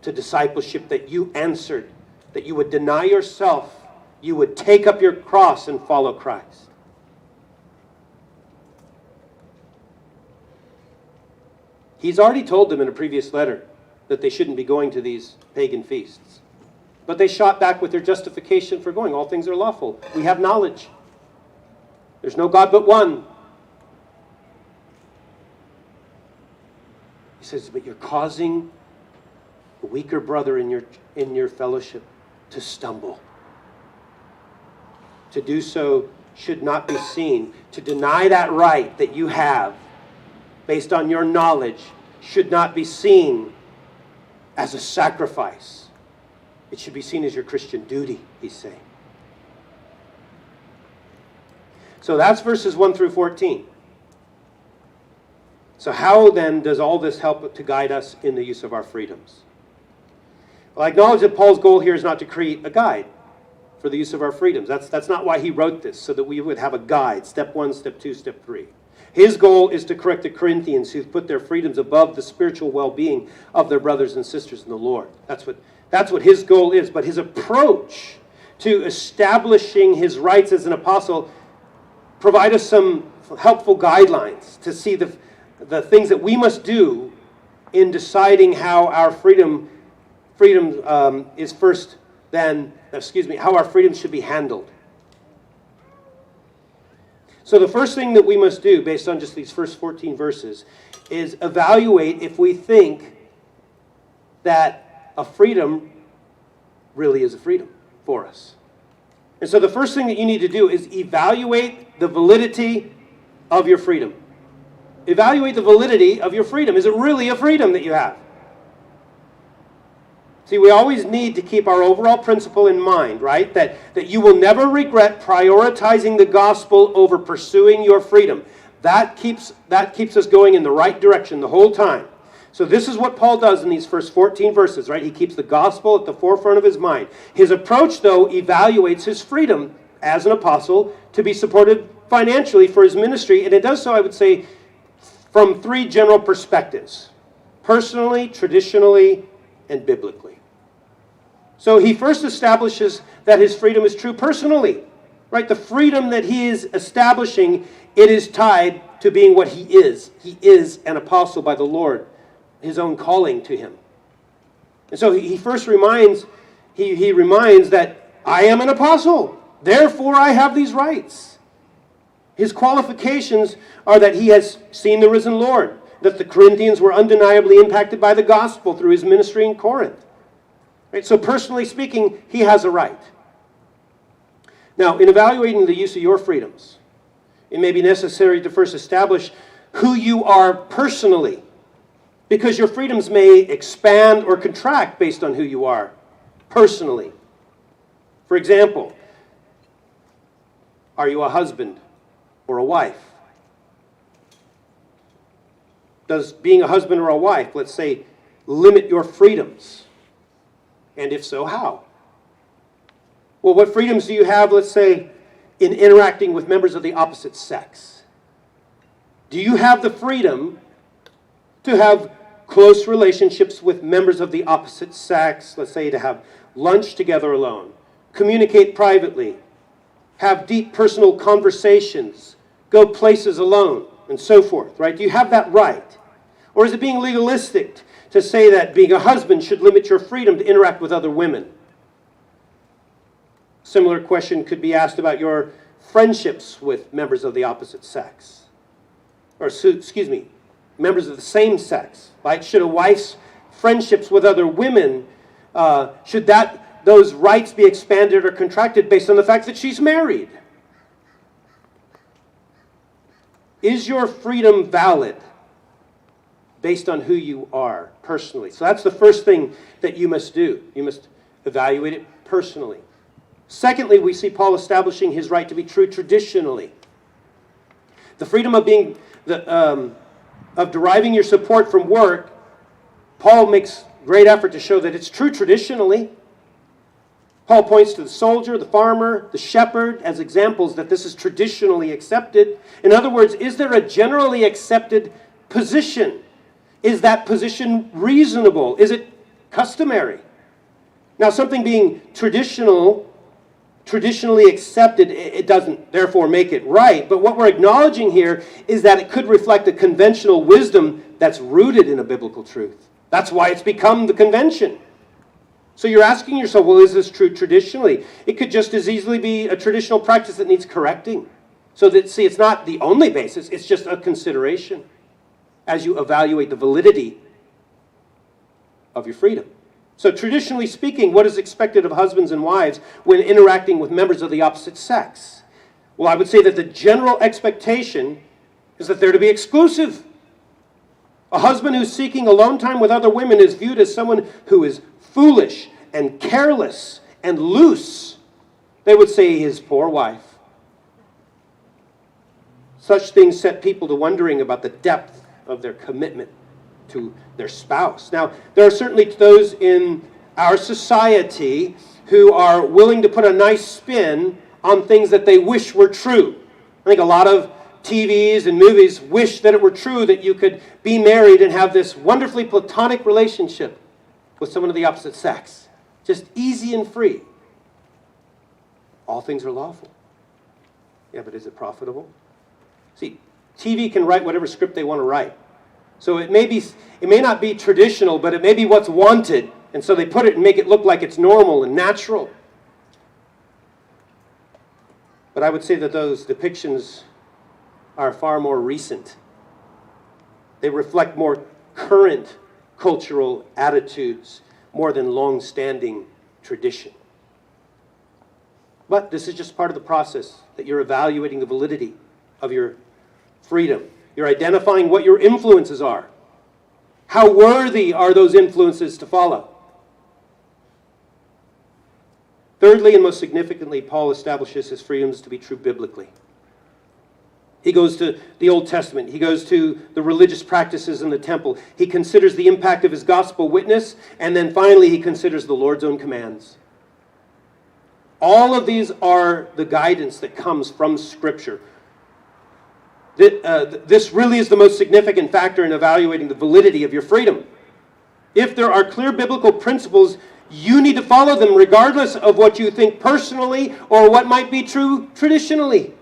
to discipleship that you answered, that you would deny yourself, you would take up your cross and follow Christ. He's already told them in a previous letter that they shouldn't be going to these pagan feasts. But they shot back with their justification for going. All things are lawful. We have knowledge. There's no God but one. He says, but you're causing a weaker brother in your fellowship to stumble. To do so should not be seen. To deny that right that you have based on your knowledge, should not be seen as a sacrifice. It should be seen as your Christian duty, he's saying. So that's verses 1 through 14. So how then does all this help to guide us in the use of our freedoms? Well, I acknowledge that Paul's goal here is not to create a guide for the use of our freedoms. That's not why he wrote this, so that we would have a guide, step 1, step 2, step 3. His goal is to correct the Corinthians who've put their freedoms above the spiritual well-being of their brothers and sisters in the Lord. That's what his goal is. But his approach to establishing his rights as an apostle provide us some helpful guidelines to see the things that we must do in deciding how our freedom is first then, how our freedom should be handled. So the first thing that we must do, based on just these first 14 verses, is evaluate if we think that a freedom really is a freedom for us. And so the first thing that you need to do is evaluate the validity of your freedom. Evaluate the validity of your freedom. Is it really a freedom that you have? See, we always need to keep our overall principle in mind, right? That you will never regret prioritizing the gospel over pursuing your freedom. That keeps us going in the right direction the whole time. So this is what Paul does in these first 14 verses, right? He keeps the gospel at the forefront of his mind. His approach, though, evaluates his freedom as an apostle to be supported financially for his ministry, and it does so, I would say, from 3 general perspectives: personally, traditionally, and biblically. So he first establishes that his freedom is true personally, right? The freedom that he is establishing, it is tied to being what he is. He is an apostle by the Lord, his own calling to him. And so he first reminds that I am an apostle, therefore I have these rights. His qualifications are that he has seen the risen Lord, that the Corinthians were undeniably impacted by the gospel through his ministry in Corinth. Right? So personally speaking, he has a right. Now, in evaluating the use of your freedoms, it may be necessary to first establish who you are personally, because your freedoms may expand or contract based on who you are personally. For example, are you a husband or a wife? Does being a husband or a wife, let's say, limit your freedoms? And if so, how? Well, what freedoms do you have, let's say, in interacting with members of the opposite sex? Do you have the freedom to have close relationships with members of the opposite sex, let's say to have lunch together alone, communicate privately, have deep personal conversations, go places alone, and so forth, right? Do you have that right? Or is it being legalistic to say that being a husband should limit your freedom to interact with other women? Similar question could be asked about your friendships with members of the opposite sex. Or, members of the same sex. Right? Should a wife's friendships with other women, should those rights be expanded or contracted based on the fact that she's married? Is your freedom valid based on who you are personally? So that's the first thing that you must do. You must evaluate it personally. Secondly, we see Paul establishing his right to be true traditionally. The freedom of deriving your support from work, Paul makes great effort to show that it's true traditionally. Paul points to the soldier, the farmer, the shepherd as examples that this is traditionally accepted. In other words, is there a generally accepted position? Is that position reasonable? Is it customary? Now, something being traditionally accepted, it doesn't therefore make it right. But what we're acknowledging here is that it could reflect a conventional wisdom that's rooted in a biblical truth. That's why it's become the convention. So you're asking yourself, well, is this true traditionally? It could just as easily be a traditional practice that needs correcting. So that, see, it's not the only basis, it's just a consideration as you evaluate the validity of your freedom. So traditionally speaking, what is expected of husbands and wives when interacting with members of the opposite sex? Well, I would say that the general expectation is that they're to be exclusive. A husband who's seeking alone time with other women is viewed as someone who is foolish and careless and loose. They would say his poor wife. Such things set people to wondering about the depth of their commitment to their spouse. Now, there are certainly those in our society who are willing to put a nice spin on things that they wish were true. I think a lot of TVs and movies wish that it were true that you could be married and have this wonderfully platonic relationship with someone of the opposite sex. Just easy and free. All things are lawful. Yeah, but is it profitable? See, TV can write whatever script they want to write. So it may not be traditional, but it may be what's wanted. And so they put it and make it look like it's normal and natural. But I would say that those depictions are far more recent. They reflect more current cultural attitudes more than long-standing tradition. But this is just part of the process that you're evaluating the validity of your freedom. You're identifying what your influences are. How worthy are those influences to follow? Thirdly, and most significantly, Paul establishes his freedoms to be true biblically. He goes to the Old Testament. He goes to the religious practices in the temple. He considers the impact of his gospel witness. And then finally, he considers the Lord's own commands. All of these are the guidance that comes from Scripture. This really is the most significant factor in evaluating the validity of your freedom. If there are clear biblical principles, you need to follow them regardless of what you think personally or what might be true traditionally.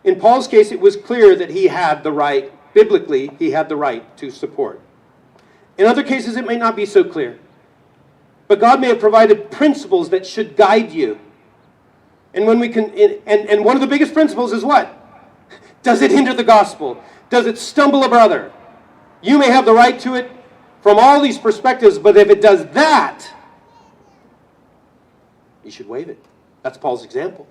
In Paul's case, it was clear that he had the right, biblically, he had the right to support. In other cases, it may not be so clear. But God may have provided principles that should guide you. And when we can, and one of the biggest principles is what? Does it hinder the gospel? Does it stumble a brother? You may have the right to it from all these perspectives, but if it does that, you should waive it. That's Paul's example.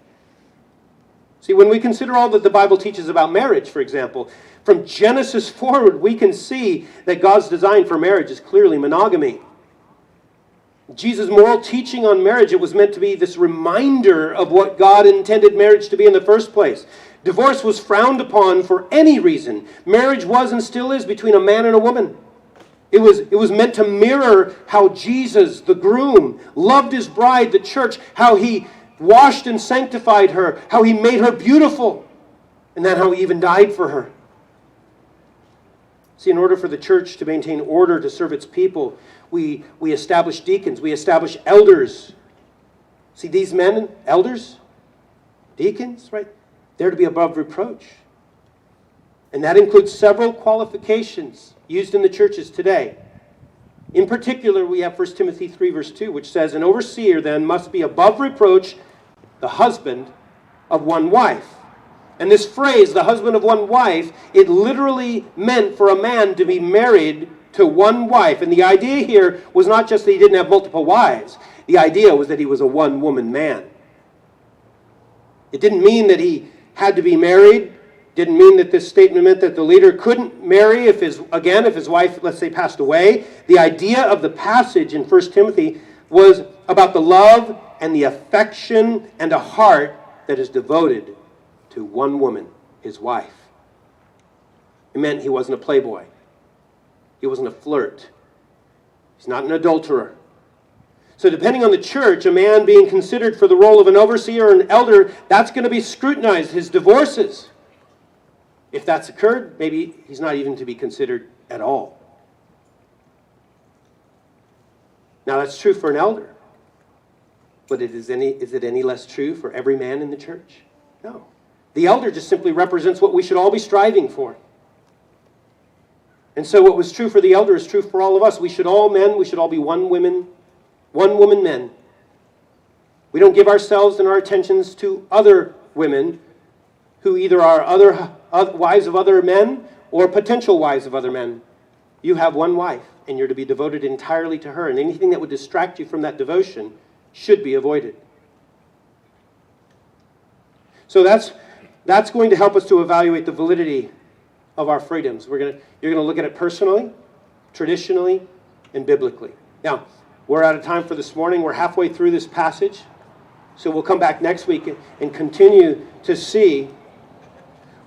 See, when we consider all that the Bible teaches about marriage, for example, from Genesis forward, we can see that God's design for marriage is clearly monogamy. Jesus' moral teaching on marriage, it was meant to be this reminder of what God intended marriage to be in the first place. Divorce was frowned upon for any reason. Marriage was and still is between a man and a woman. It was meant to mirror how Jesus, the groom, loved his bride, the church, how he washed and sanctified her, how he made her beautiful, and then how he even died for her. See, in order for the church to maintain order, to serve its people, we establish deacons, we establish elders. See, these men, elders, deacons, right? They're to be above reproach. And that includes several qualifications used in the churches today. In particular, we have 1 Timothy 3, verse 2, which says, "An overseer then must be above reproach, the husband of one wife." And this phrase, the husband of one wife, it literally meant for a man to be married to one wife. And the idea here was not just that he didn't have multiple wives. The idea was that he was a one-woman man. It didn't mean that he had to be married. Didn't mean that this statement meant that the leader couldn't marry if his wife, let's say, passed away. The idea of the passage in 1 Timothy was about the love and the affection and a heart that is devoted to one woman, his wife. It meant he wasn't a playboy. He wasn't a flirt. He's not an adulterer. So depending on the church, a man being considered for the role of an overseer or an elder, that's going to be scrutinized. His divorces, if that's occurred, maybe he's not even to be considered at all. Now that's true for an elder. But is it any less true for every man in the church? No. The elder just simply represents what we should all be striving for. And so what was true for the elder is true for all of us. We should all be one woman men. We don't give ourselves and our attentions to other women who either are other wives of other men or potential wives of other men. You have one wife, and you're to be devoted entirely to her, and anything that would distract you from that devotion should be avoided. So that's going to help us to evaluate the validity of our freedoms. You're going to look at it personally, traditionally, and biblically. Now, we're out of time for this morning. We're halfway through this passage. So we'll come back next week and continue to see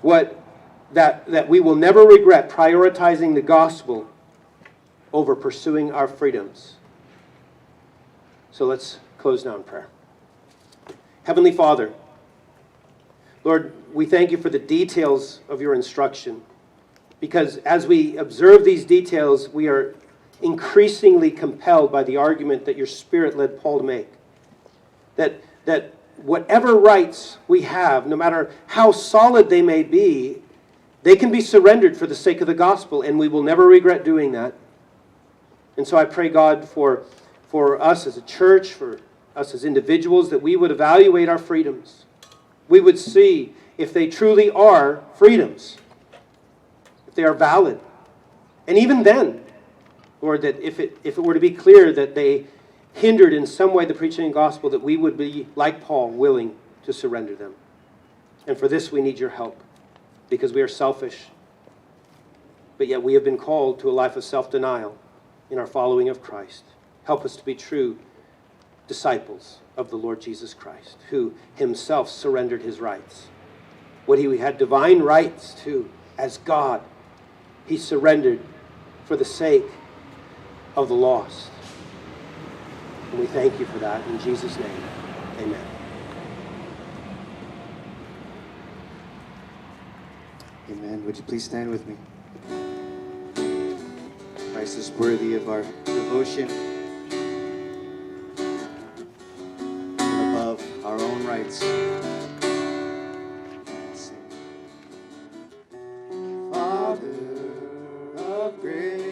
that we will never regret prioritizing the gospel over pursuing our freedoms. So let's close now in prayer. Heavenly Father, Lord, we thank you for the details of your instruction, because as we observe these details, we are increasingly compelled by the argument that your Spirit led Paul to make. That whatever rights we have, no matter how solid they may be, they can be surrendered for the sake of the gospel, and we will never regret doing that. And so I pray, God, for us as a church, for us as individuals, that we would evaluate our freedoms. We would see if they truly are freedoms, if they are valid. And even then, Lord, that if it were to be clear that they hindered in some way the preaching of the gospel, that we would be, like Paul, willing to surrender them. And for this we need your help, because we are selfish. But yet we have been called to a life of self-denial in our following of Christ. Help us to be true disciples of the Lord Jesus Christ, who himself surrendered his rights. What he had divine rights to as God, he surrendered for the sake of the lost. And we thank you for that. In Jesus' name, amen. Amen. Would you please stand with me? Christ is worthy of our devotion above our own rights. Father of grace.